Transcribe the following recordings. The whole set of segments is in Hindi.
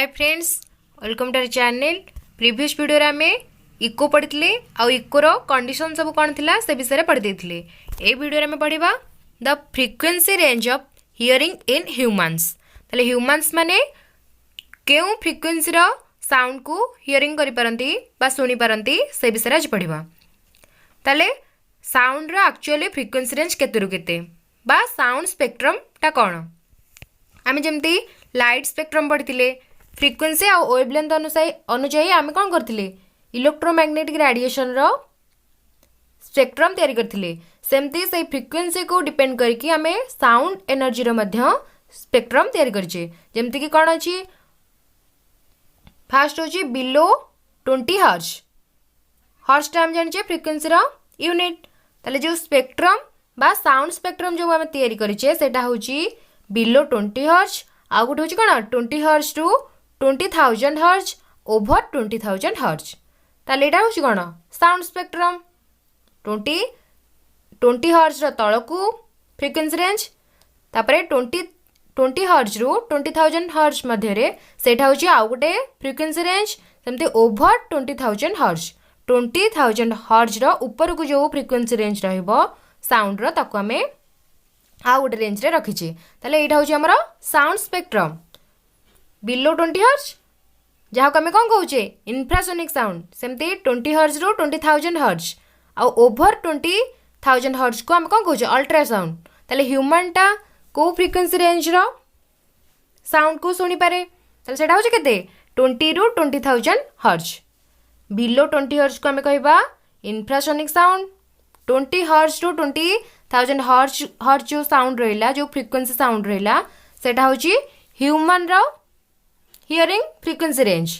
Hi friends, welcome to our channel. Previous video रे आमे इको पढ़ितले आ इकोर कंडीशन सब कौन थिला से विषय रे पढ़ी देथिले। ए वीडियो रे आमे पढ़िबा the frequency range of hearing in humans. तले ह्यूमंस माने केउ फ्रीक्वेंसी रो साउंड को हियरिंग करि परंती बा सुनी परंती से विषय रे आज पढ़िबा। तले साउंड रो एक्चुअली फ्रीक्वेंसी रेंज केते रु केते बा साउंड स्पेक्ट्रम ता कोन। आमे जेमती लाइट स्पेक्ट्रम पढ़िथिले फ्रीक्वेंसी आ वेवलेंथ अनुसार आम कौन करथिले इलेक्ट्रोमैग्नेटिक रेडिएशन रो स्पेक्ट्रम तैयारी करथिले। सेमती से फ्रीक्वेंसी को डिपेंड करके आमे साउंड एनर्जी रो मध्य स्पेक्ट्रम तैयारी करछे। जेमती कि कोन अछि फर्स्ट होची बिलो 20 हर्ट्ज। हर्ट्ज टाइम जानछे फ्रीक्वेंसी रो यूनिट। तले जो स्पेक्ट्रम बा साउंड स्पेक्ट्रम जो आमे तैयारी करछे सेटा होची बिलो 20 हर्ट्ज। आ गुटे होची कोन 20 hertz to 20,000 hertz over 20,000 hertz. ताले एटा होची कोन साउंड स्पेक्ट्रम 20 हर्ट्ज रो तळकू फ्रीक्वेंसी रेंज तापरे 20 हर्ट्ज रु 20,000 हर्ट्ज मध्य रे सेटा होची आ गुटे फ्रीक्वेंसी रेंज। सेमते ओवर 20,000 हर्ट्ज 20,000 हर्ट्ज रो ऊपर को जो फ्रीक्वेंसी रेंज रहइबो साउंड रो ताको हमें आ गोटे रेंज रे रखिछे। ताले एटा होची हमर साउंड स्पेक्ट्रम बिलो 20 हर्ट्ज जहाँ को आम कौन कहे इन्फ्रासोनिक साउंड। सेमती 20 हर्ट्ज रु 20,000 हर्ट्ज आ ओवर 20,000 हर्ट्ज को आम कौन कहे अल्ट्रासाउंड। ताले ह्यूमन टा को फ्रीक्वेंसी रेंज रो साउंड को सुनी पारे। ताले सेटा होची केते 20 रु 20,000 हर्ट्ज। बिलो 20 हर्ट्ज को आम कहबा infrasonic sound. 20 hertz to 20,000 hertz जो साउंड रहिला जो फ्रीक्वेंसी साउंड रहिला सेटा होची ह्यूमन रो हियरिंग फ्रीक्वेंसी रेंज।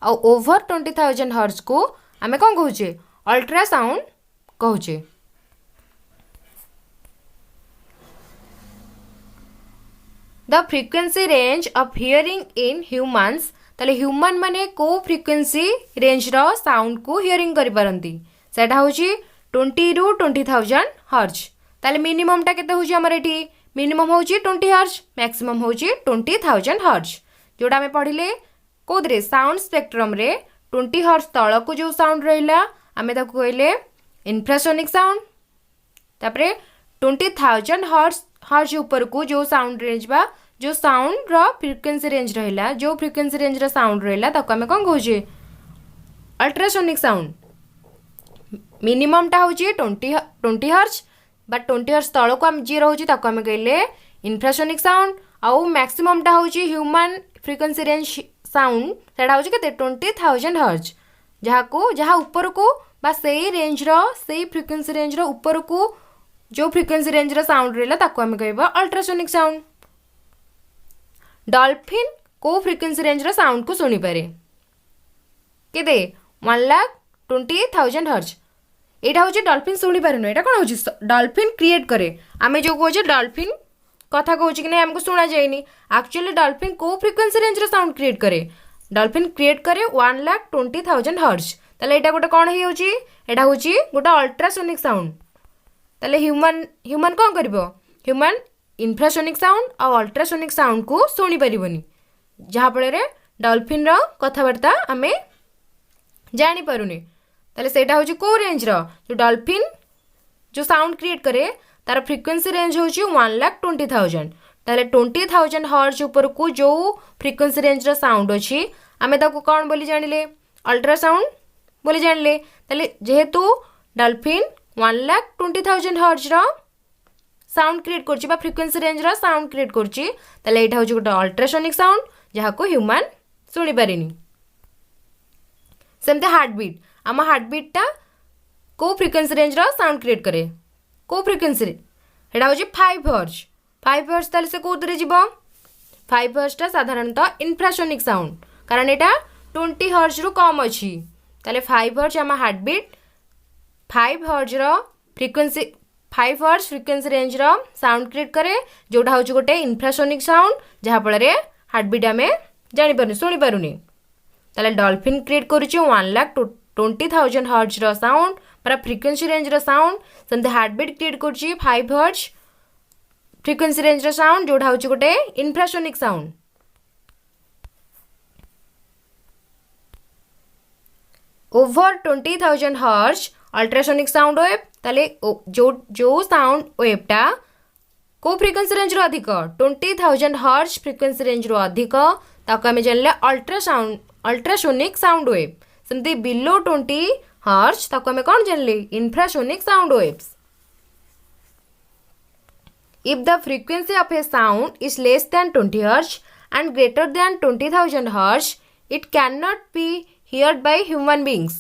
आ ओवर 20,000 हर्ट्ज को आमे कौन कहूचे अल्ट्रासाउंड कहूचे। The frequency range of hearing in humans. ताले ह्यूमन माने को फ्रीक्वेंसी रेंज रो साउंड को हियरिंग करि परंती सेटा होची 20 रु 20,000 हर्ट्ज। ताले मिनिमम टा केते होची हमर एठी मिनिमम होची 20 हर्ट्ज मैक्सिमम होची 20,000 हर्ट्ज। जोड़ा में पढ़िले कोदरे साउंड स्पेक्ट्रम रे 20 हर्ट्ज तळ को जो साउंड रहिला आमे ताको कहले इन्फ्रासोनिक साउंड। तापरे 20,000 हर्ट्ज ऊपर को जो साउंड रेंज बा जो साउंड रो फ्रीक्वेंसी रेंज रहिला जो फ्रीक्वेंसी रेंज रो साउंड रहिला ताको आमे कोन कहूचे अल्ट्रासोनिक साउंड। मिनिमम टा होची 20 हर्ट्ज बट 20 हर्ट्ज तळ को हम जे रहउची ताको आमे कहले इन्फ्रासोनिक साउंड। आउ मैक्सिमम टा होची ह्यूमन फ्रीक्वेंसी रेंज साउंड सेटा होची केते 20,000 हर्ट्ज जहाँ ऊपर को बा सेही रेंज रो सेही फ्रीक्वेंसी रेंज रो ऊपर को जो फ्रीक्वेंसी रेंज रो साउंड रहला ताको हम कहबा अल्ट्रासोनिक साउंड। डॉल्फिन को फ्रीक्वेंसी रेंज रो साउंड को सुनी पारे केते 1,20,000 हर्ट्ज। एटा होची डॉल्फिन सुनी पारेनो एटा कोन होची डॉल्फिन क्रिएट करे। आमे जो कहूचे डॉल्फिन कथा कहूँ कि नहीं हमको शुणा जाएनी एक्चुअली डॉल्फिन को फ्रीक्वेंसी रेंज रो साउंड क्रिएट करे। डॉल्फिन क्रिएट करे 1,20,000 हर्ट्ज। ताले एटा गोटे कौन है होची एटा होची गोटे अल्ट्रासोनिक साउंड। ताले ह्यूमन कौन करिवो ह्यूमन इन्फ्रासोनिक साउंड और अल्ट्रासोनिक साउंड को सुनी परिबोनी जहाँ फल रे डॉल्फिन रो कथबार्ता आमे जानी पारुनी। ताले सेटा होची को रेंज रो जो डॉल्फिन जो साउंड क्रिएट करे तार फ्रीक्वेंसी रेंज होची 1,20,000। ताले 20,000 हर्ट्ज ऊपर को जो फ्रीक्वेंसी रेंज रो साउंड अछि आमे ताको कोन बोली जानिले अल्ट्रासाउंड बोली जानिले। ताले जेहेतु डॉल्फिन 1,20,000 हर्ट्ज रो साउंड क्रिएट करछि बा फ्रीक्वेंसी रेंज रो साउंड क्रिएट करछि ताले एटा होची गोटे अल्ट्रासोनिक साउंड जहाँ को ह्यूमन सुनी पारेनी। सेमते हार्ट बीट आम हार्ट बीट टा को फ्रीक्वेंसी रेंज रो साउंड क्रिएट करे को फ्रीक्वेंसी एटा होची 5 हर्ट्ज। 5 हर्ट्ज ताले से कोदरे जीवो 5 हर्ट्ज टा साधारणतः इन्फ्रासोनिक साउंड कारण एटा 20 हर्ट्ज रु कम अछि। ताले 5 हर्ट्ज आम हार्ट बीट 5 हर्ट्ज रो फ्रीक्वेंसी 5 हर्ट्ज फ्रीक्वेंसी रेंज रो साउंड क्रिएट करे जोटा होची गोटे इन्फ्रासोनिक साउंड जहाँ फल रे हार्ट बीट आमे जानि पारुनी सुनी पारुनी। ताले डॉल्फिन क्रिएट करूची 1,20,000 हर्ट्ज रो साउंड पर फ्रीक्वेंसी रेंज रो साउंड। सेमते हार्ट बीट क्रिएट करूची 5 हर्ट्ज फ्रीक्वेंसी रेंज रो साउंड जोटा होची गोटे infrasonic sound. Over 20,000 hertz ultrasonic sound wave ताले जो जो साउंड वेवटा को फ्रिक्वेंसी रेंज रो अधिक 20,000 हर्ट्ज फ्रिक्वेंसी रेंज रो अधिक ताको आमे जानले अल्ट्रासोनिक साउंड वेव सेमती बिलो 20 हर्ट्ज ताको आमे कोन जानले infrasonic sound waves. If the frequency of a sound is less than 20 Hz and greater than 20,000 Hz, it cannot be heard by human beings.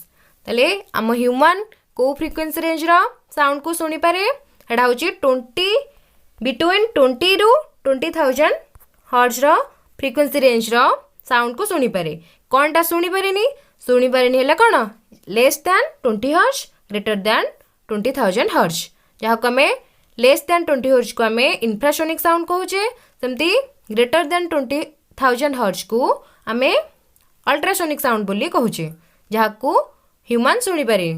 तले आम ह्यूमन को फ्रिक्वेंसी रेंज रो साउंड को सुनी पारे एटा होची 20 बिटवीन 20 रु 20,000 हर्ट्ज रो फ्रिक्वेंसी रेंज रो साउंड को सुनी पारे. कोनटा सुनी पारेनी हेला कोन less than 20 hertz greater than 20,000 hertz जहा को हमें लेस देन 20 हर्ट्ज को आम इंफ्रासोनिक साउंड कहूचे सेमती ग्रेटर देन 20,000 हर्ट्ज को आम अल्ट्रासोनिक साउंड बोली कहूचे जहा को ह्यूमन सुनी पारे.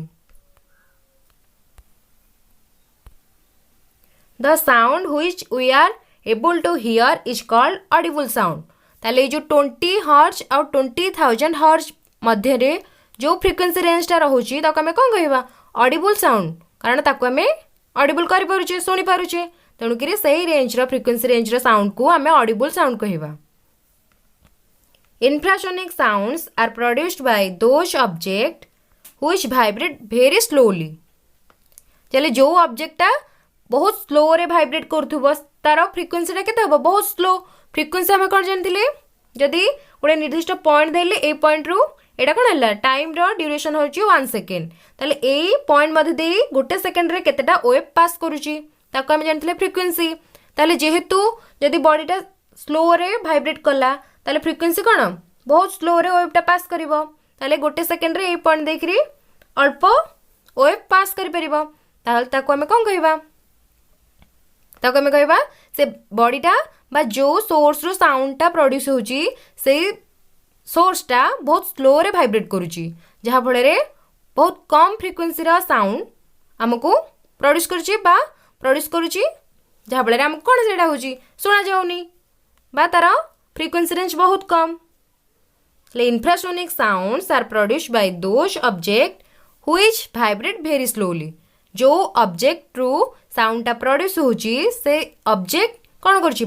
The sound which we are able to hear is called audible sound. ताले जो 20 हर्ट्ज और 20,000 हर्ट्ज मध्य रे जो फ्रिक्वेंसी रेंज टा रहुची ताको आम कोन कहबा ऑडिबल साउंड कारण ताको आम ऑडिबल करि पारुचे सुनी पारुचे तेणु करी सही रेंज रो फ्रिक्वेंसी रेंज रो साउंड को आमे ऑडिबल साउंड कहबा. Infrasonic sounds are produced by those object which vibrate very slowly. चले जो ऑब्जेक्टटा बहुत स्लो रे वाइब्रेट करथुबो तार फ्रिक्वेंसी टा केते हबो बहुत स्लो. फ्रिक्वेंसी आमे कोन जानथिले जदी गोटे निर्दिष्ट पॉइंट देले ए पॉइंट रु एटा कोन हला टाइम रो ड्यूरेशन होची 1 सेकेंड ताले ए पॉइंट मध्ये दे गोटे सेकेंड रे केतेटा वेव पास करूची ताको हम जानथिले फ्रिक्वेंसी. ताले जेहेतु जदी बॉडीटा स्लो रे वाइब्रेट कला ताले फ्रिक्वेंसी कोन बहुत स्लो रे वेवटा पास करिवो ताले गोटे सेकेंड रे ए पॉइंट देखरी अल्प वेव पास करि परिबो ताले ताको हम कोन कहबा ताको हम कहबा से बॉडीटा बा जो सोर्स रो साउंडटा प्रोड्यूस होची से सोर्सटा बहुत स्लो रे वाइब्रेट करूची जहा फଳରେ बहुत कम फ्रिक्वेंसी रा साउंड हमको प्रोड्यूस करूची जहा फଳରେ हमको कोन सेटा होची सुना जाउनी बा तार फ्रिक्वेंसी रेंज बहुत कम. ले infrasonic sounds are produced by those object which vibrate very slowly. जो ऑब्जेक्ट रू साउंडटा प्रोड्यूस होची से ऑब्जेक्ट कोन करूची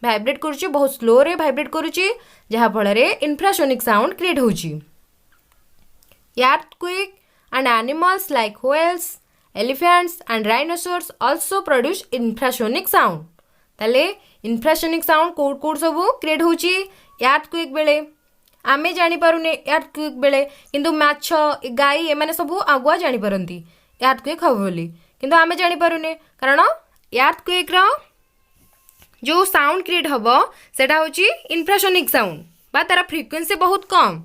वाइब्रेट करूची बहुत स्लो रे वाइब्रेट करूची जहा फଳରେ इंफ्रासोनिक साउंड क्रिएट होची. Earthquake and animals like whales, elephants and rhinoceros also produce infrasonic sound. ताले infrasonic sound कोड सब क्रिएट होची earthquake बेले आमे जानी पारुने earthquake बेले किंतु माछ गाई एमाने सब आगुआ जानी पारंती earthquake हबो बोली किंतु आमे जानी पारुने कारण earthquake रो जो साउंड क्रिएट हबो सेटा होची इंफ्रासोनिक साउंड बा तारा फ्रिक्वेंसी बहुत कम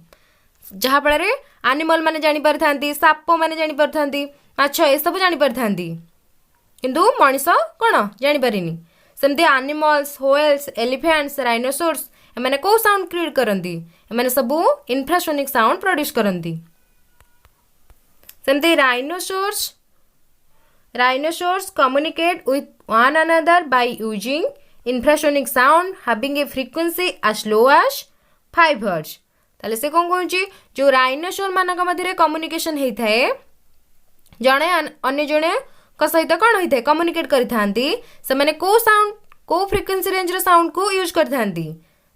जहा फଳରେ एनिमल माने जानी परथांती साप माने जानी परथांती माछ ए सब जानी परथांती किंतु मनीष कोन जानी परिनी. सेमती एनिमल्स व्हेल्स एलिफेंट्स राइनोसोर्स एमाने को साउंड क्रिएट करंती एमाने सब इंफ्रासोनिक साउंड प्रोड्यूस करंती. सेमती rhinoceros communicate with one another by using infrasonic sound having a frequency as low as 5 Hz. ताले से कोन कोंची जो राइनोसोर मानक मध्यरे कम्युनिकेशन हेइ थाए जणे अन्य जणे क सहित कोन होई थाए कम्युनिकेट करि थांती से माने को साउंड को फ्रिक्वेंसी रेंज रो साउंड को यूज कर थांती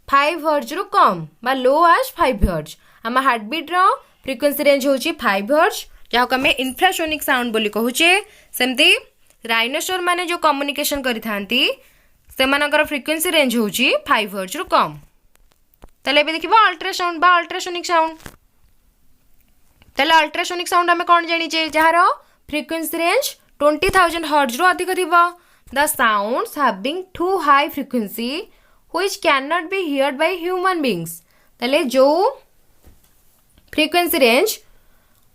5 Hz रो कम बा लो as 5 Hz. हम हार्ट बीट रो फ्रिक्वेंसी रेंज होची 5 Hz जहा को हमें इंफ्रासोनिक साउंड बोली कहूचे. सेमती राइनोसोर माने जो कम्युनिकेशन करि थांती सेमानकर फ्रिक्वेंसी रेंज होची 5 Hz रु कम. ताले एबे देखिबा अल्ट्रासाउंड बा अल्ट्रासोनिक साउंड. ताले अल्ट्रासोनिक साउंड हमें कोन जानि जे जहार फ्रिक्वेंसी रेंज 20,000 Hz रु अधिक थिबा. The sounds having too high frequency which can not be heard by human beings. ताले जो फ्रिक्वेंसी रेंज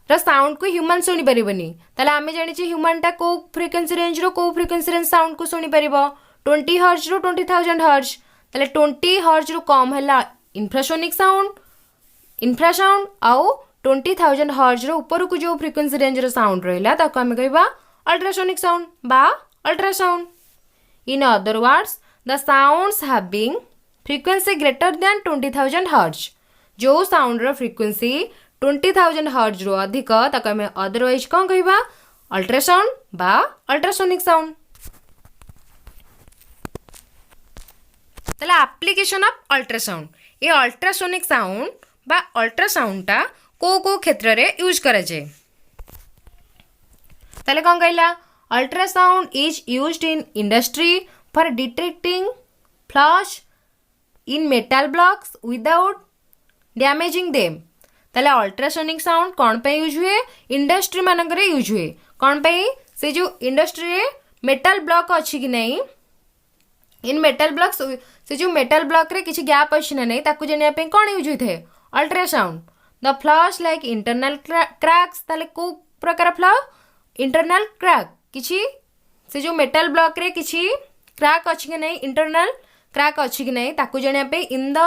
रा साउंड को ह्यूमन सुनी परिबनी ताले आमे जानि जे ह्यूमन टा को फ्रिक्वेंसी रेंज रो को फ्रिक्वेंसी रेंज साउंड को सुनी परिबो 20 हर्ट्ज रु 20,000 हर्ट्ज ताले 20 हर्ट्ज रु कम हला इंफ्रासोनिक साउंड इंफ्रासाउंड आउ 20,000 हर्ट्ज रो ऊपर को जो फ्रिक्वेंसी रेंज रो साउंड रहला ताको हमें कहबा अल्ट्रासोनिक साउंड बा ultrasound. In other words the sounds having frequency greater than 20,000 hertz जो साउंड रो फ्रीक्वेंसी 20,000 हर्ट्ज रो अधिक ताको आमे अदरवाइज कौन कहबा अल्ट्रासाउंड बा अल्ट्रासोनिक साउंड। ताले एप्लीकेशन ऑफ अल्ट्रासाउंड ये अल्ट्रासोनिक साउंड बा अल्ट्रासाउंड टा को क्षेत्र रे यूज करा जाए। ताले कौन कहला ultrasound is used in industry for detecting flash in metal blocks without damaging them. ताले अल्ट्रासोनिक साउंड कौन पे यूज हुए इंडस्ट्री मानक रे यूज हुए कौन पे से जो इंडस्ट्री रे मेटल ब्लॉक अच्छी कि नहीं इन मेटल ब्लॉक्स से जो मेटल ब्लॉक रे किसी गैप अच्छी ना नहीं ताकू जानिया पे कौन यूज हुई थे ultrasound. The flash like internal cracks ताले को प्रकार फ्लैश इंटरनल क्रैक किसी से जो मेटल ब्लॉक रे किसी क्रैक अच्छी कि नहीं इंटरनल क्रैक अच्छी कि नहीं ताकू जानिया पे in the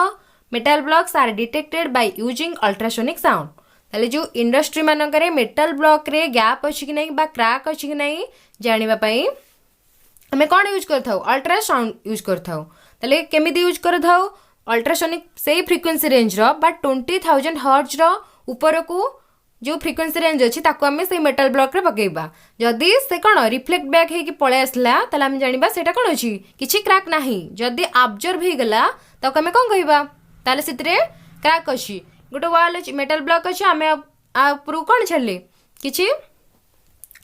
metal blocks are detected by using ultrasonic sound. ताले जो इंडस्ट्री मानक रे मेटल ब्लॉक रे गैप अच्छी कि नहीं बा क्रैक अच्छी कि नहीं जानिबा पई हमें कौन यूज करथाउ अल्ट्रासाउंड यूज करथाउ। ताले केमिति यूज करथाउ अल्ट्रासोनिक से फ्रिक्वेंसी रेंज रो बा 20,000 हर्ट्ज रो ऊपर को जो फ्रिक्वेंसी रेंज अच्छी ताको हमें से मेटल ब्लॉक रे पकेबा जदि से कौन रिफ्लेक्ट बैक हे कि पळे आसला ताले हम जानिबा सेटा कौन अछि किछि क्रैक नाही जदि ऑब्जर्व हे गला ताको हमें कौन कहबा ताले सितरे क्रैक अछि गोटे वाल अछि मेटल ब्लॉक अछि हमें आ ऊपर कौन छल्ले किछि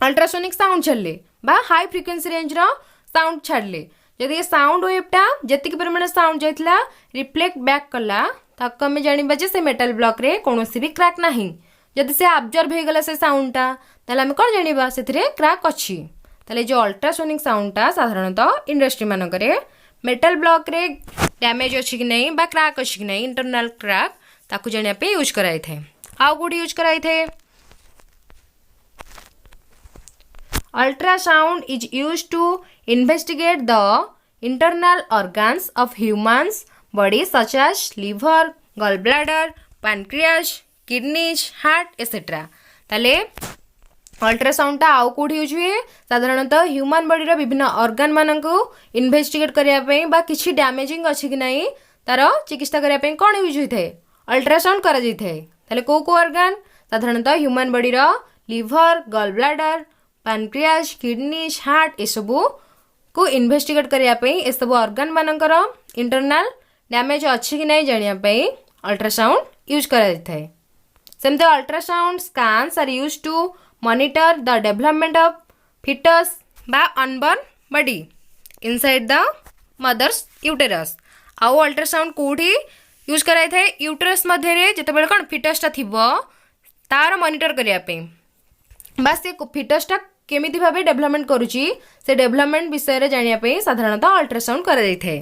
अल्ट्रासोनिक साउंड छल्ले बा हाई फ्रिक्वेंसी रेंज रो साउंड छाड़ले जदि ये साउंड वेवटा जतिक परिमाण साउंड जाइतला रिफ्लेक्ट बैक कला ताको हमें जानिबा जे से मेटल ब्लॉक रे कोनोसी भी क्रैक नाही जदि से ऑब्जर्व हे गला से साउंडटा ताले हमें कौन जानिबा सेथिरे क्रैक अछि। ताले जो अल्ट्रासोनिक साउंडटा साधारणतः इंडस्ट्री मानक रे मेटल ब्लॉक रे डैमेज अछि कि नहीं बा क्रैक अछि कि नहीं इंटरनल क्रैक ताकू जानिया पे यूज कराई थे। आउ गुडी यूज कराई थे ultrasound is used to investigate the internal organs of humans body such as liver, gallbladder, pancreas, kidneys, heart etc. ताले अल्ट्रासाउंड टा आउ कोठी यूज हुए साधारणतः ह्यूमन बॉडी रो विभिन्न ऑर्गन मानन को इन्वेस्टिगेट करिया पे बा किछि डैमेजिंग अछि कि नहीं तार चिकित्सा करिया पे कोन यूज होई थे अल्ट्रासाउंड करा जाई थे। ताले को ऑर्गन साधारणतः ह्यूमन बॉडी रो liver, gall bladder, pancreas, kidneys, heart ए सबू को इन्वेस्टिगेट करिया पे ए सब ऑर्गन मानकर इंटरनल डैमेज अच्छी कि नहीं जानिया पे अल्ट्रासाउंड यूज करा जाई थे। सेमते ultrasound scans are use to monitor the development of foetus बा unborn body inside the mother's uterus. आउ अल्ट्रासाउंड कोठी यूज कराई थे यूटेरस मध्ये रे जतबेले कोन फिटसटा थिबो तार मॉनिटर करिया पे बस से फिटसटा केमिति भाबे डेवलपमेंट करूची से डेवलपमेंट विषय रे जानिया पे साधारणतः अल्ट्रासाउंड करा जाई थे।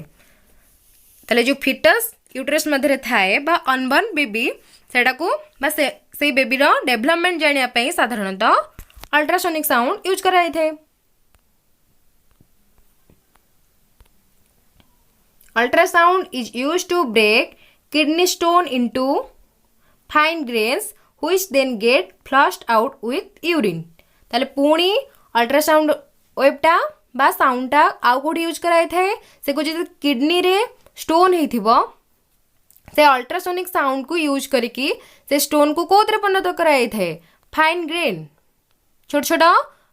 ताले जो फिटस यूटेरस मध्ये रे थाए बा अनबॉर्न बेबी सेटा को बस से बेबी रो डेवलपमेंट जानिया पे साधारणतः अल्ट्रासोनिक साउंड यूज कराई थे। Ultrasound is used to break kidney stone into fine grains which then get flushed out with urine। ताले पुणी अल्ट्रासाउंड वेवटा बा साउंडटा आउ कोठी यूज कराई थे से को जे किडनी रे स्टोन हेई थिबो से अल्ट्रासोनिक साउंड को यूज करिकी से स्टोन को कोतरे परिणत कराई थे फाइन ग्रेन छोट छोट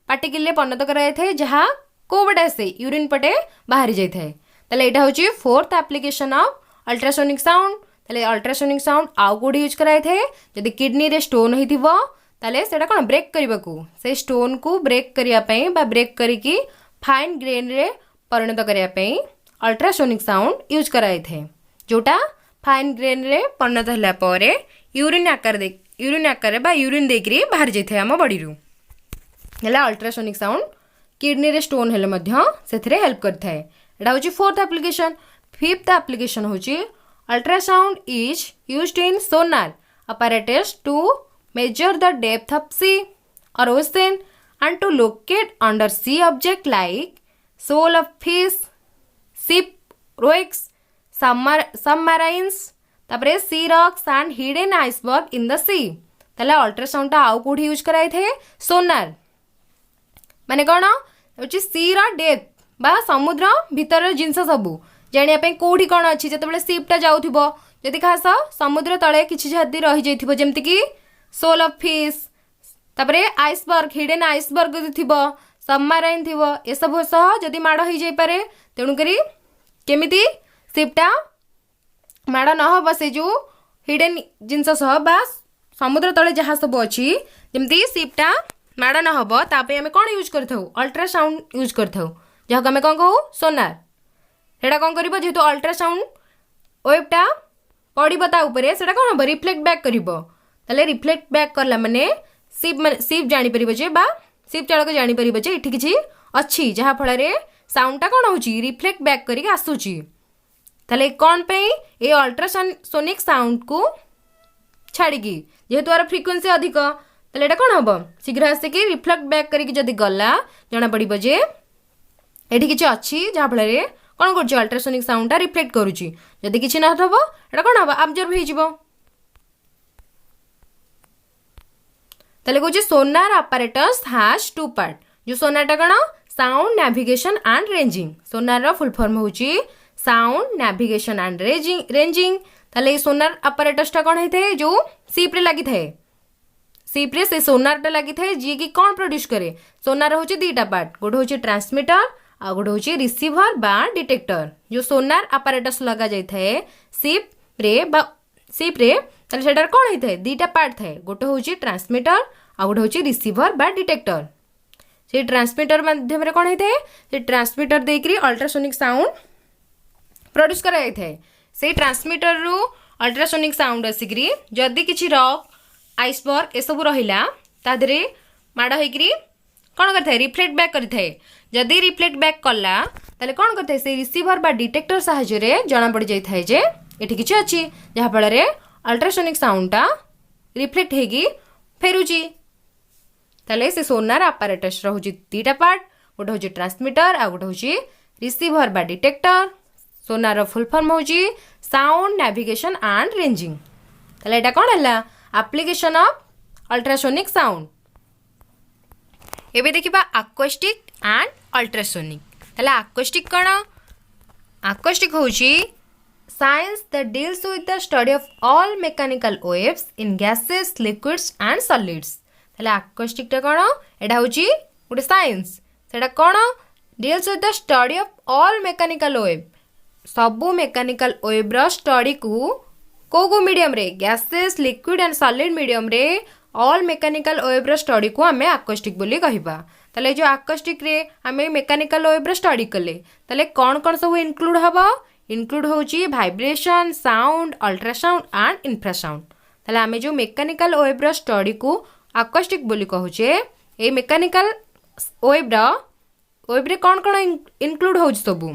पार्टिकल रे परिणत कराई थे जहा को बडा से यूरिन पटे बाहरी जाई थे। ताले एटा होची fourth application of ultrasonic sound. ताले अल्ट्रासोनिक साउंड आउ कोठी यूज कराई थे जदि किडनी रे स्टोन होई थिबो ताले सेटा कोन ब्रेक करबाकू से स्टोन को ब्रेक करिया पई बा ब्रेक करिकी फाइन ग्रेन रे परिणत करिया पई अल्ट्रासोनिक साउंड यूज कराई थे जोटा फाइन ग्रेन रे परिणत हला परे यूरिन आकार बा यूरिन देकरी बाहर जाई थे हम बॉडी रु हला अल्ट्रासोनिक साउंड किडनी रे स्टोन हेले मध्य सेथरे हेल्प करथाय। एटा होची फोर्थ एप्लीकेशन। फिफ्थ एप्लीकेशन होची ultrasound is used in sonar apparatus to measure the depth of sea or ocean and to locate undersea objects like shoal of fish, shipwrecks, submarines, तापरे sea rocks and hidden iceberg in the sea। ताले अल्ट्रासाउंड टा आउ कोठी यूज कराई थे सोनार माने कोन होची सी रा डेप्थ बा समुद्र भीतर जिंस सबू जानिया पे कोठी कोन अछि जतबेले शिपटा जाउथिबो जदि खास समुद्र तळे किछि जदि रहि जैथिबो जेमति कि सोल ऑफ फिश तापरे आइसबर्ग हिडन आइसबर्ग थिबो सबमाराइन थिबो ए सब सह जदि माड़ हो जाई पारे तेणु करी केमिति शिपटा माड़ न हो से जो हिडन जिनस सह बा समुद्र तले जहाँ सब अच्छी जमती शिपटा माड़ न हो तापे आम कौन यूज करथाउ अल्ट्रासाउंड यूज करथाउ जहाँ आम कौन कहू सोनार सेटा कौन करिबो जेहेतु अल्ट्रासाउंड वेवटा पड़िबो ता उपरे सेटा कौन हम रिफ्लेक्ट बैक करिबो ताले रिफ्लेक्ट बैक करला माने शिप जानी परिबो जे बा शिप चालक जानी परिबो जे इठी किछि अछि जहाँ फल साउंडटा कौन होची रिफ्लेक्ट बैक करिक आसुची ताले कौन पे ए अल्ट्रासोनिक साउंड को छाड़िकी जेहेतु आर फ्रिक्वेन्सी अधिक ताले एटा कौन हम शीघ्र आसिकी रिफ्लेक्ट बैक करिक जदि गला जना पड़िबो जे एठी किछि अछि जहाँ फल कौन कर अल्ट्रासोनिक साउंडटा रिफ्लेक्ट करुची जदि किछि न थबो एटा कौन हम ऑब्जर्व हो जिवो ताले कहूँ सोनार apparatus has two part जो सोनारटा कौन sound navigation and ranging sonar full form होची साउंड नेविगेशन एंड रेंजिंग ताले सोनार apparatus टा कौन होता है जो शिप रे लगी थाए शिप रे से सोनार टा लगी थाए जी की कौन प्रोड्यूस करे सोनार होची दीटा पार्ट गोटे होची ट्रांसमीटर आ गोटे होची रिसीवर बा डिटेक्टर जो सोनार apparatus लगा जाई थाए शिप रे ताले सेटार कौन होता है दीटा पार्ट थाए गोटे होची ट्रांसमीटर आ गोटे होची रिसीवर बा डिटेक्टर से ट्रांसमीटर माध्यम रे कौन होता है से ट्रांसमीटर देकरी अल्ट्रासोनिक साउंड प्रोड्यूस करा जाय थाए से ट्रांसमीटर रु अल्ट्रासोनिक साउंड आसिकरी जदि किछि रॉक आइसबर्ग ए सब रहिला ता देरे माड होइकरी कौन करथाय रिफ्लेक्ट बैक करथाय जदि रिफ्लेक्ट बैक कला ताले कौन करथाय से रिसीवर बा डिटेक्टर सहायता रे जाना पड़ जाय थाय जे एठी किछि अछि जहा फल रे अल्ट्रासोनिक साउंडटा रिफ्लेक्ट हेगी फेरुची ताले से सोनार apparatus रहुची तीटा पार्ट गोटे होची ट्रांसमीटर आ गोटे होची रिसीवर बा डिटेक्टर सोनार फुल फॉर्म होची साउंड नेविगेशन एंड रेंजिंग ताले एटा कोन हला एप्लीकेशन ऑफ अल्ट्रासोनिक साउंड एबे देखिबा अक्वास्टिक एंड अल्ट्रासोनिक ताले अक्वास्टिक कोन अक्वास्टिक होची science that deals with the study of all mechanical waves in gases liquids and solids ताले अक्वास्टिक टा कोन एटा होची गुटे साइंस सेटा कोन deals with the study of all mechanical wave सबु मेकानिकल वेव रो स्टडी को मीडियम रे gases liquid and solid medium रे ऑल मेकानिकल वेव रो स्टडी को हमें अक्वास्टिक बोली कहिबा ताले जो अक्वास्टिक रे हमें मेकानिकल वेव रो स्टडी कले ताले कोन कोन सब इंक्लूड हबो इंक्लूड होची vibration sound ultrasound and infrasound ताले हमें जो मेकानिकल वेव रो स्टडी को अक्वास्टिक बोली कहूचे ए मेकानिकल वेव रे कौन कौन इंक्लूड होची सबू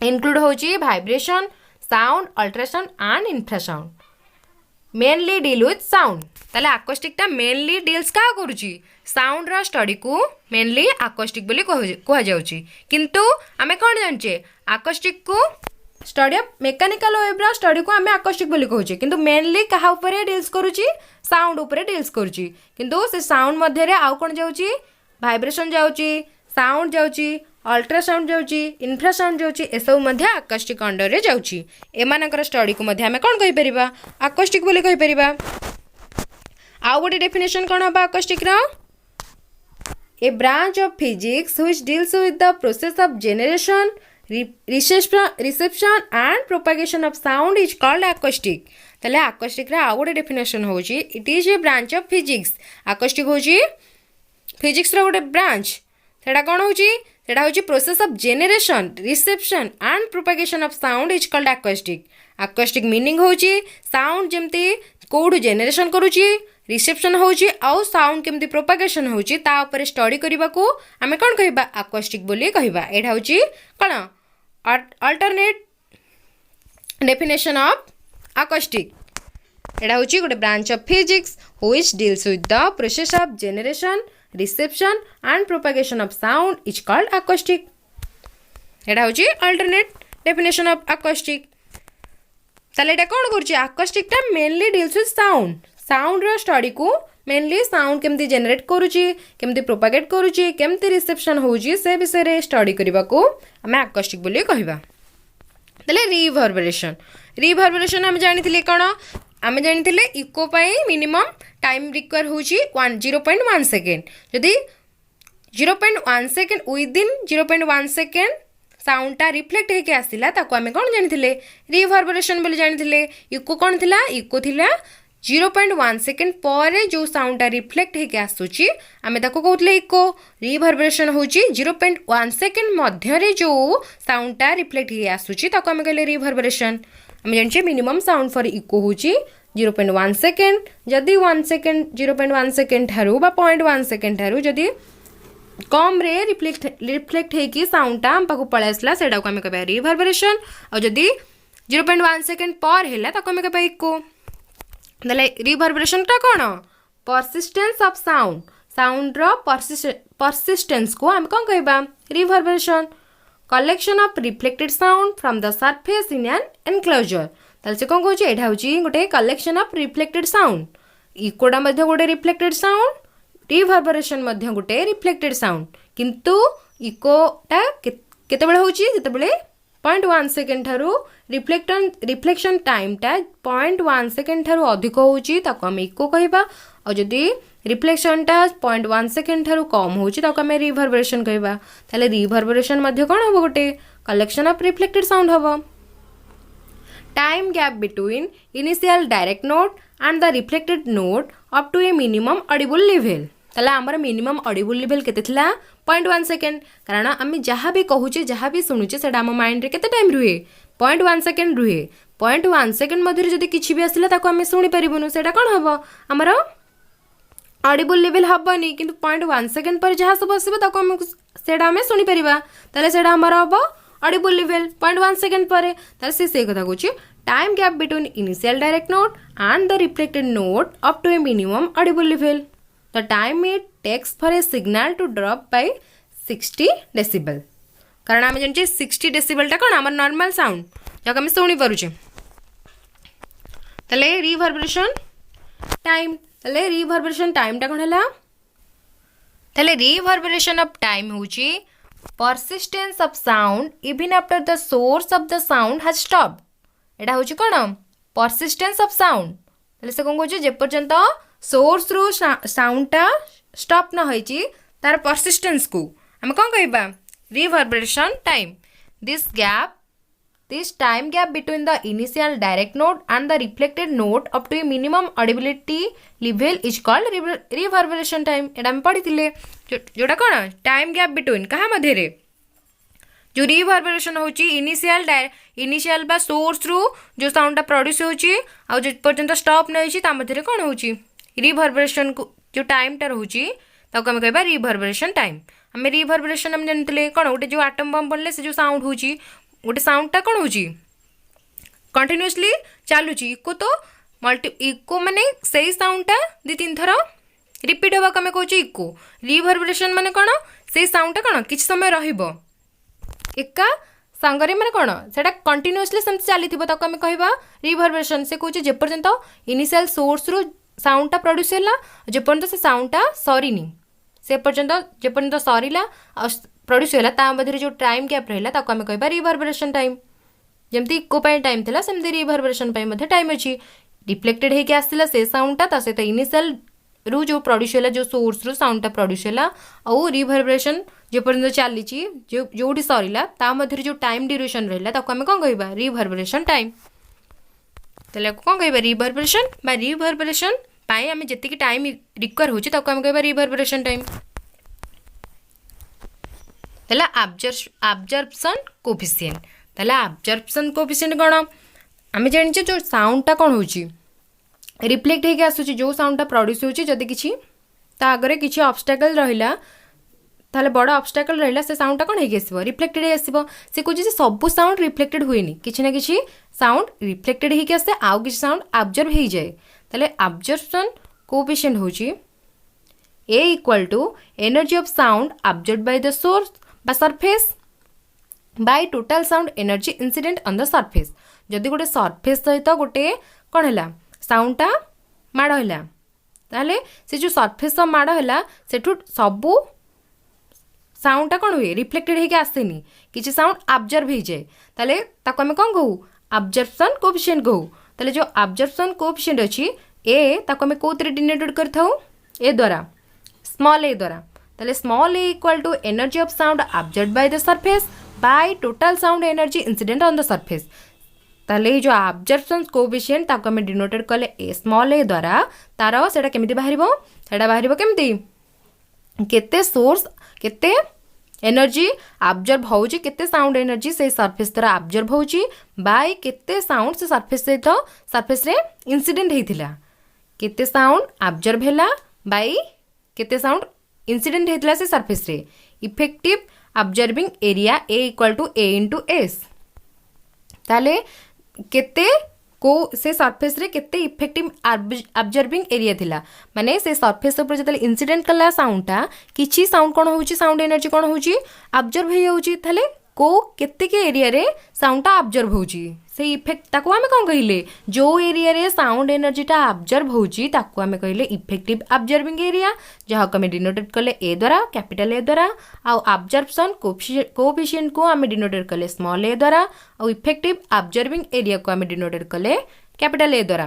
इंक्लूड होची vibration sound ultrasound and infrasound mainly deal with sound ताले अक्वास्टिक टा मेनली डील्स का करूची साउंड रो स्टडी को मेनली अक्वास्टिक बोली कह जाउची किंतु आमे कोन जानचे अक्वास्टिक को स्टडी ऑफ मेकानिकल वेव रो स्टडी को आमे अक्वास्टिक बोली कहूचे किंतु मेनली कहा ऊपर डील्स करूची साउंड ऊपर डील्स करूची किंतु से साउंड मध्य रे आउ कोन जाउची वाइब्रेशन जाउची साउंड जाउची अल्ट्रासाउंड जाउची इंफ्रासाउंड जाउची ए सब मध्य अक्वास्टिक अंडर रे जाउची एमानकर स्टडी को मध्य आमे कोन कहि परिबा अक्वास्टिक बोली कहि परिबा आउ गोटे डेफिनेशन कोन बा अक्वास्टिक रो a branch of physics which deals with the process of generation reception and propagation of sound is called acoustic ताले अक्वास्टिक रा आउ गोटे डेफिनेशन होची it is a branch of physics acoustic होची फिजिक्स रा गोटे ब्रांच सेटा कोन होची सेटा होची process of generation reception and propagation of sound is called acoustic acoustic meaning होची साउंड जेमती कोड जनरेशन करूची रिसेप्शन होची आउ साउंड केमती प्रोपागेशन होची ता ऊपर स्टडी करबा को हमें कोन कहबा अक्वास्टिक बोली कहबा एटा होची कोन अल्टरनेट डेफिनेशन ऑफ अक्वास्टिक एटा होची गोटे branch of physics which deals with the process of generation reception and propagation of sound is called acoustic एटा होची अल्टरनेट डेफिनेशन ऑफ अक्वास्टिक ताले एटा कोन करची अक्वास्टिक टा mainly deals with sound sound रो स्टडी को मेनली साउंड केमती जनरेट करूची केमती प्रोपागेट करूची केमती रिसेप्शन होची से विषय रे स्टडी करबा को हमें अक्वास्टिक बोली कहबा तले रिवर्बरेशन हम जानिथिले कोन आम जानी इको मिनिमम टाइम रिक्वायर हो 0.1 सेकेंड जदि 0.1 सेकेंड विदिन 0.1 सेकेंड साउंडटा रिफ्लेक्ट होके आसला ताको आमे कौन जानी रिभरबरेशन बोली जानी इको कौन थिला इको थिला 0.1 सेकेंड पर जो साउंडटा रिफ्लेक्ट होके आसुची आमे ताको कहउतले इको रिभरबरेशन होची 0.1 सेकेंड मध्य जो साउंडटा रिफ्लेक्ट होके आसुची ताको आमे कहले रिभरबरेशन आमे जानिछे मिनिमम साउंड फॉर इको होची 0.1 सेकेंड जदि 1 सेकेंड 0.1 सेकेंड ठारू बा 0.1 सेकेंड ठारू जदि कम रे रिफ्लेक्ट होगी साउंडटा आम पाक पलि आसला से आम कह रिभरबरेशन और जदि 0.1 सेकेंड पर है आम कह इको ताले रिभरबरेशन टा कौन परसिस्टेंस ऑफ साउंड साउंड रो परसिस्टेंस को आम कौन कहबा reverberation collection of reflected sound from the surface in an enclosure ताले से कौन कहूँ एटा होची गोटे कलेक्शन ऑफ रिफ्लेक्टेड साउंड इकोटा मध्य गोटे रिफ्लेक्टेड साउंड रिभरबरेशन मध्य गोटे रिफ्लेक्टेड साउंड किंतु इकोटा केतेबेले होची जेतेबेले 0.1 सेकेंड ठारू रिफ्लेक्शन टाइम टा 0.1 सेकेंड ठारू अधिक होची ताको हम इको कहबा और जदि रिफ्लेक्शन टा 0.1 सेकेंड ठारू कम होची ताको हम रिभरबरेशन कहबा ताले रिभरबरेशन मध्य कोन हो गोटे कलेक्शन ऑफ रिफ्लेक्टेड साउंड हो time gap between initial direct note and the reflected note up to a minimum audible level ताले आमर मिनिमम ऑडिबल लेवल केते थिला 0.1 सेकेंड कारण आम जहाँ भी कहूचे जहाँ भी शुणुचे से आम माइंड रे केते टाइम रुहे 0.1 सेकेंड रुहे 0.1 सेकेंड मध्य जदि किछि भी आसिला ताको आम शुणी परिबुनु सेटा कोन हबो आमर ऑडिबल लेवल हबनी किंतु 0.1 सेकेंड पर जहाँ सब आसिबो ताको आम सेटा आम शुणी परिबा ताले सेटा आमर हबो ऑडिबल लेवल 0.1 सेकेंड पर ताले से कथा कहूची time gap between initial direct note and the reflected note up to a minimum audible level the time it takes for a signal to drop by 60 decibel कारण आम जानिछे 60 डेसिबल टा कोन हमर नॉर्मल साउंड जक हम सुनी परुछे तले रिभरबरेशन टाइम टा कोन हला तले रिभरबरेशन ऑफ टाइम होची persistence of sound even after the source of the sound has stopped एटा होची कोन परसिस्टेंस ऑफ साउंड तले से कोन कहूची जे पर्यंत सोर्स रु साउंडटा स्टॉप न होइची तार परसिस्टेंस को हम कौन कहबा reverberation time this time gap between the initial direct note and the reflected note up to a minimum audibility level is called reverberation time एटा हम पढ़िथिले जोटा कोन टाइम गैप बिटवीन कहा मध्य रे जो रिभरबरेशन होची इनिशियल बा सोर्स रु जो साउंडटा प्रोड्यूस होची आ जो पर्यंत स्टॉप न होइची ता मध्य रे कोन होची रिभरबरेशन को जो टाइम टा रोची ताको हम कहबा रिभरबरेशन टाइम हमें रिभरबरेशन हम जानते कौन गोटे जो आटम बम पड़े से जो साउंड होची गोटे साउंडटा कौन होची कंटिन्यूअसली चलुची इको तो इको माने सही साउंडटा 2-3 थर रिपीट होगा कमे कहूची इको रिभरबरेशन माने कौन से साउंडटा कौन किछ समय रहिबो एका सांगरे माने कौन सेटा कंटिन्यूअसली सेमति चलीथिबो ताको हम कहबा रिभरबरेशन से कहूची जे पर्यंत इनिशियल सोर्स रु साउंडटा प्रोड्यूस है जेपर्यंत से साउंडटा सरीनी से पर्यंत जेपर्यंत सरीला प्रोड्यूस है मध्य जो टाइम गैप रहा ताको आम कहबा रिभरबरेशन टाइम जमती इको टाइम थिला सेमती रिभरबरेशन मध्य टाइम अच्छी रिफ्लेक्टेड होके आसला से साउंडटा ता सहित इनिशियल रु जो प्रोड्यूस है जो सोर्स रु साउंडटा प्रोड्यूस है और रिभरबरेशन जेपर्यंत चली जो सरीला ता मध्य जो टाइम ड्यूरेशन रहा ताको आम कौन कहबा रिभरबरेशन टाइम ताले कौन कहबा रिभरबरेशन बा रिभरबरेशन पाई आमे जतिक टाइम रिक्वायर होची ताको आमे कहबा रिभरबरेशन टाइम ताले ऑब्जर्प्शन कोएफिशिएंट ताले ऑब्जर्प्शन कोएफिशिएंट कोन आमे जानिचे जो साउंडटा कोन होची रिफ्लेक्ट होके आसुची जो साउंडटा प्रोड्यूस होची जदि किछि ता आगरे किछि ऑब्स्टेकल रहिला ताले बड़ ऑब्स्टेकल रहिला से साउंडटा कोन हेके आसीबो रिफ्लेक्टेड आसीबो से कुछि सब साउंड रिफ्लेक्टेड हुएनी किछि ना किछि साउंड रिफ्लेक्टेड होके आसे आउ किछि साउंड ऑब्जर्व हो जाए ताले ऑब्जर्प्शन कोएफिशिएंट होची A equal to energy of sound absorbed by the source बा surface by total sound energy incident on the surface जदि गोटे सरफेस सहित गोटे कोन हैला साउंडटा माड़ हैला ताले से जो सरफेस माड़ हैला सेठु सबु साउंडटा कौन हुए रिफ्लेक्टेड होके आसेनी किसी साउंड ऑब्जर्व हो जाए ताले ताको आमे कौन कहू ऑब्जर्प्शन कोएफिशिएंट कहू ताले जो अब्जर्प्शन कोएफिशिएंट अछि ए ताको हमें कोतरे डिनोटेड करथाउ ए द्वारा स्मॉल ए द्वारा ताले small a equal to energy of sound absorbed by the surface by total sound energy incident on the surface. ताले जो अब्जर्प्शन कोएफिशिएंट ताको हमें डिनोटेड कले ए स्मॉल ए द्वारा तार सेटा केमिति बाहरिबो सेटा बाहरिबो केमिति केते सोर्स केते एनर्जी अब्जर्व होउची केते साउंड एनर्जी से सरफेस द्वारा अब्जर्व होउची बाय केते साउंड से सरफेस रे इंसिडेंट हेतिला केते साउंड अब्जर्व हैला बाय केते साउंड इंसिडेंट हेतिला से सरफेस रे effective absorbing area A equal to A into S. ताले केते को से सरफेस रे केते इफेक्टिव अब्जर्विंग एरिया थिला माने से सरफेस ऊपर जतले इंसिडेंट कला साउंडटा किछि साउंड कोन होउची साउंड एनर्जी कोन होउची अब्जर्व हे होउची थाले को केते के एरिया रे साउंडटा अब्जर्व होउची से इफेक्ट ताको हमें कोन कहिले जो एरिया रे साउंड एनर्जीटा अब्जर्व होउची ताको हमें कहिले इफेक्टिव अब्जर्विंग एरिया जहा को हमें डिनोटेड कले ए द्वारा कैपिटल ए द्वारा आ अब्जर्प्शन कोएफिशिएंट को हमें डिनोटेड कले स्मॉल ए द्वारा आ इफेक्टिव अब्जर्विंग एरिया को हमें डिनोटेड कले कैपिटल ए द्वारा।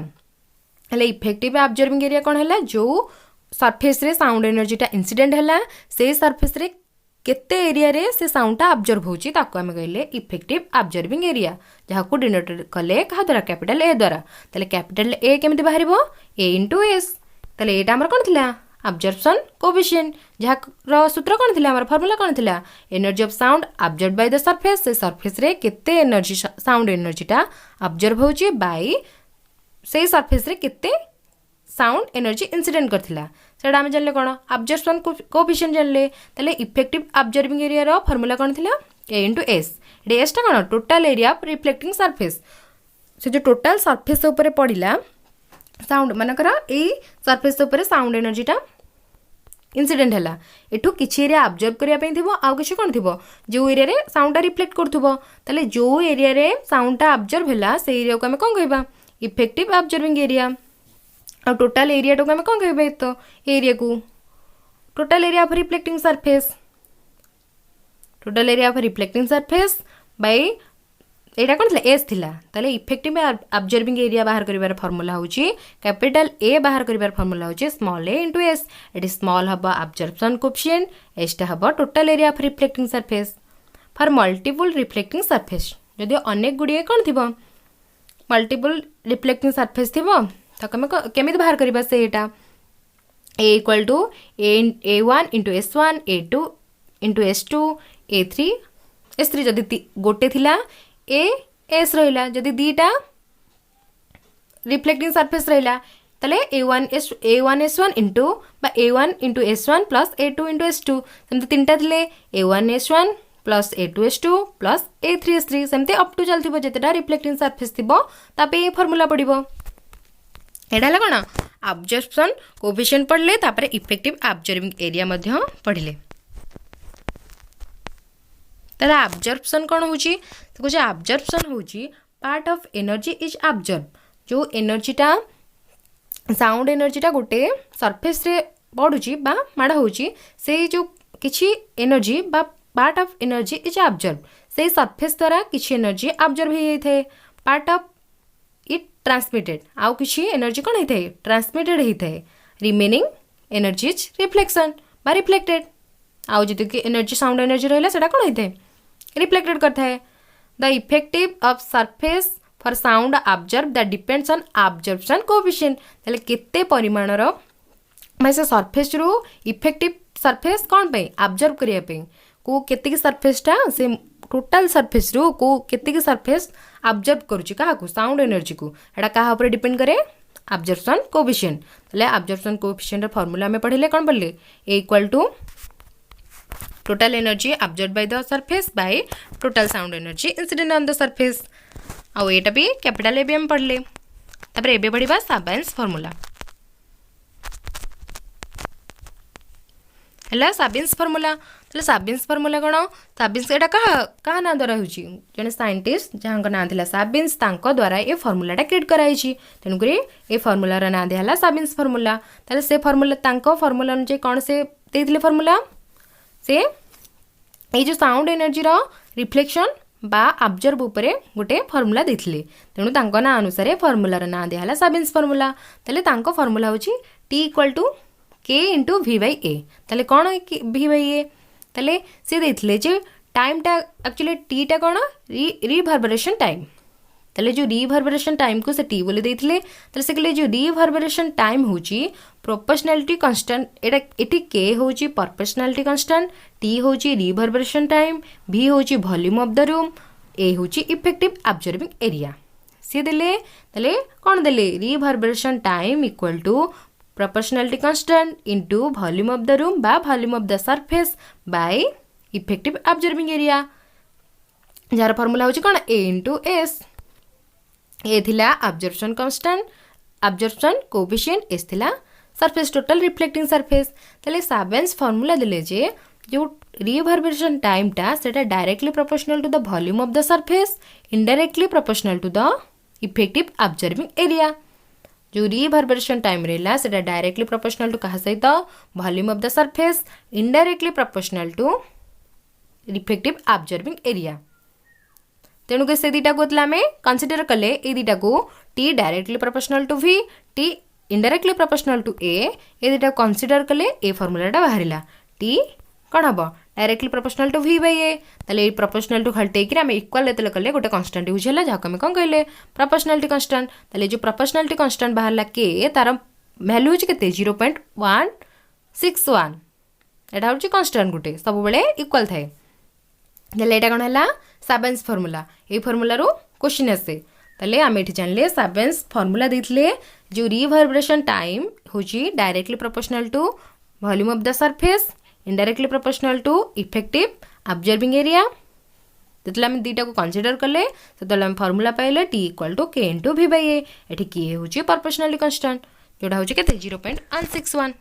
हेले इफेक्टिव अब्जर्विंग एरिया कोन हैला जो सरफेस रे साउंड एनर्जीटा इंसिडेंट हैला से सरफेस रे केते एरिया रे से साउंडटा अब्जर्व होउची ताको हमें कहले इफेक्टिव अब्जर्विंग एरिया जहा को डिनोटेड कले कहा द्वारा कैपिटल ए द्वारा। ताले कैपिटल ए केमिति बाहरिबो ए इंटू एस ताले एटा हमर कोन थिला अब्जर्प्शन कोएफिशिएंट जहा रो सूत्र कोन थिला हमर फार्मूला कोन थिला energy of sound absorbed by the surface से सरफेस रे केते एनर्जी साउंड एनर्जीटा अब्जर्व होउची बाय से सरफेस रे केते साउंड एनर्जी इंसिडेंट करथिला सेटा हम जानले कोन अब्जर्प्शन कोएफिशिएंट जानले ताले इफेक्टिव अब्जर्विंग एरिया रो फार्मूला कोन थिला ए इंटू एस एस टा कोन total area of reflecting surface से जो टोटल सरफेस ऊपर पड़िला साउंड मानकर ए सरफेस ऊपर साउंड एनर्जीटा इंसिडेंट हैला एठू किछि एरिया अब्जर्व करिया पई थिबो आ किछि कोन थिबो जो एरिया रे साउंडटा रिफ्लेक्ट करथुबो ताले जो एरिया रे साउंडटा अब्जर्व हैला से एरिया को हम कोन कहबा इफेक्टिव अब्जर्विंग एरिया और टोटल एरिया को हम कोन कहबे तो एरिया को total area of reflecting surface total area of reflecting surface by एटा कोन थिला एस थिला ताले इफेक्टिव अब्जर्विंग एरिया बाहर करिवार फार्मूला होची कैपिटल ए बाहर करिवार फार्मूला होची स्मॉल ए इनटू एस एटी स्मॉल हबा अब्जर्प्शन कोएफिशिएंट एस टा हबा total area of reflecting surface for multiple reflecting surface जदि अनेक गुडी कोन थिबो मल्टीपल रिफ्लेक्टिंग सरफेस थिबो ताको हम केमिति बाहर करिबा से एटा A equal to A one into s1 a2 into s2 a3 s3 जदि गोटे थिला ए एस रहिला जदि दीटा रिफ्लेक्टिंग सरफेस रहिला तले a1 s1 इंटू बा a1 into s1 plus a2 into s2 सेमते तीनटा थिले a1 s1 plus a2 s2 plus a3 s3 सेमते अप टू चलथिबो जेतेटा रिफ्लेक्टिंग सरफेस थिबो तापे ए फार्मूला पडिबो एटा हला कोन अब्जर्प्शन कोएफिशिएंट पढ़ले तापरे इफेक्टिव अब्जर्विंग एरिया मध्य पढ़ले ताला अब्जर्प्शन कोन होची तो कुछ अब्जर्प्शन होची part of energy is observe जो एनर्जीटा साउंड एनर्जीटा गोटे सरफेस रे पडुची बा माडा होची से जो किछि एनर्जी बा part of energy is observe से सरफेस द्वारा किछि एनर्जी अब्जर्व हे थे पार्ट ऑफ इट ट्रांसमिटेड आउ किछि एनर्जी कोन हेथे ट्रांसमिटेड हेथे रिमेनिंग एनर्जी इज रिफ्लेक्शन बा रिफ्लेक्टेड आउ जति कि एनर्जी साउंड एनर्जी रहला सेटा कोन हेथे रिफ्लेक्टेड करता है the effective of surface for sound absorb that depends on absorption coefficient ताले केते परिमाणर मैं से सरफेस रो इफेक्टिव सरफेस कोन पे अब्जर्व करिया पे को केते की सरफेस टा से टोटल सरफेस रो को केते की सरफेस अब्जर्व करूची का को साउंड एनर्जी को एटा का ऊपर डिपेंड करे अब्जर्प्शन कोएफिशिएंट ताले अब्जर्प्शन कोएफिशिएंट रा फार्मूला में पढ़िले कोन पढ़ले A equal to total energy absorbed by the surface by total sound energy incident on the surface आउ एटा भी कैपिटल ए भी हम पढ़ले तापर एबे पढ़िबा साबिन्स फार्मूला हला साबिन्स फार्मूला तले साबिन्स फार्मूला कोन साबिन्स एटा का ना द्वारा होची जने साइंटिस्ट जहां ना दिला साबिन्स तांको द्वारा ए फार्मूलाटा क्रिएट कराइची तनु करी ए फार्मूला रा ना देहला साबिन्स फार्मूला तले से फार्मूला तांको फार्मूला अनुसार कोन से देथिले फार्मूला से ये जो साउंड एनर्जी रो रिफ्लेक्शन बा आब्जर्व उपरे गोटे फर्मुला देथिले तेणु तांको ना अनुसार फर्मुलार ना दिहला साबिन्स फर्मुला ताले तांको फर्मुला होची T equal to K into V by A ताले कौन वी बाई ए ताले से देथिले जे टाइम टा एक्चुअली टी टा कौन रिभरबरेशन टाइम ताले जो रिभरबरेशन टाइम को से टी बोले देथिले ताले से कहले जो रिभरबरेशन टाइम होची प्रोपोर्शनैलिटी कांस्टेंट एटा एटी के होची प्रोपोर्शनैलिटी कांस्टेंट टी होची रिभरबरेशन टाइम भी होची volume of the room A होची इफेक्टिव ऑब्जर्विंग एरिया से देले ताले कौन देले reverberation time equal to proportionality constant into volume of the room बा volume of the surface by effective absorbing area जार फॉर्मूला होची कौन ए इंटू एस ए थिला absorption constant absorption coefficient S थिला सरफेस टोटल रिफ्लेक्टिंग सरफेस ताले साबेन्स फॉर्मूला देले जे जो रिभरबरेशन टाइम टा सेटा directly proportional to the volume of the surface indirectly proportional to the effective absorbing area जो रिभरबरेशन टाइम रहला सेटा डायरेक्टली प्रोपोर्शनल टू कहा सहित volume of the surface indirectly proportional to effective absorbing area तेणुक से दुटा को आम कनसीडर कले ये दुटा को T directly proportional to V T indirectly proportional to A दुटा कनसीडर कले ए फॉर्मूलाटा बाहर टी कौन हम directly proportional to V by A ताले प्रोपोर्शनल टू हल्टे आम इक्वाल एत कले गोटे कन्स्टाट यूज है जहाँ आम कौन कहले प्रोपोर्शनैलिटी कांस्टेंट ताले जो प्रोपोर्शनैलिटी कांस्टेंट बाहर के तार वैल्यू हूँ के 0.161 एटा हूँ कांस्टेंट गोटे सब बेले इक्वाल थाए यहाँ कौन है साबेन्स फॉर्मूला ये फॉर्मूला क्वेश्चन आसे ताले आम ये जानले साबेन्स फॉर्मूला देथिले जो रिभरबरेशन टाइम होची directly proportional to volume of the surface indirectly proportional to effective absorbing area जितने आम दुटा को कनसीडर कले से फॉर्मूला पाइले T equal to K into V by A ये किए हूँ प्रोपोर्शनैलिटी कांस्टेंट जोटा हूँ के 0.161